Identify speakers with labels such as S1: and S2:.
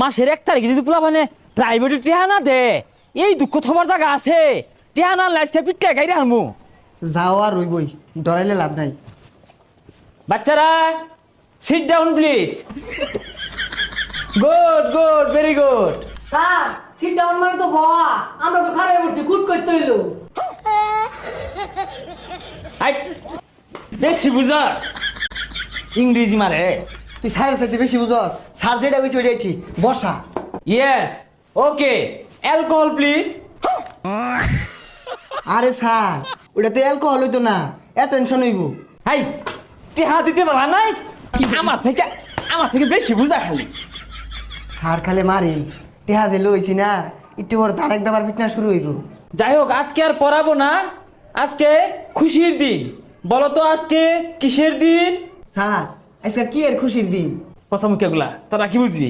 S1: মাসের 1 তারিখে যদি পোলা মানে প্রাইভেটে টিহা না দে এই দুঃখ থবার জায়গা আছে টিহা না লাইসকে পিটকে গাইরে আনমু
S2: যাও আর রইবই ডরাইলে লাভ নাই।
S1: বাচ্চারা sit down please good good very good
S3: sir sit down মানে তো বয়া আমরা তো খারাপ করছি গুড করতে হইলো।
S1: আই বেশি বুঝাস ইংরেজি মারে
S2: তুই স্যারের সাথে বেশি বুঝস, স্যার যেটা কইছে ওইটাই ঠিক, বসা।
S1: ইয়েস ওকে অ্যালকোহল প্লিজ
S2: আরে স্যার ওটাতে অ্যালকোহল হইতো না, অ্যাটেনশন হইব।
S1: হাই টিহা দিতে পারা নাই আমার থেকে বেশি বুঝা খালি
S2: স্যার খালে মারি টেহা যে লইছি না একটু বড় তার একবার ফিটনেস শুরু হইব।
S1: যাই হোক আজকে আর পড়াবো না, আজকে খুশির দিন। বলো তো আজকে কিসের দিন?
S2: স্যার আজকে কি এর খুশির দিন?
S1: পছামুখিয়াগুলা তোরা কি বুঝবি?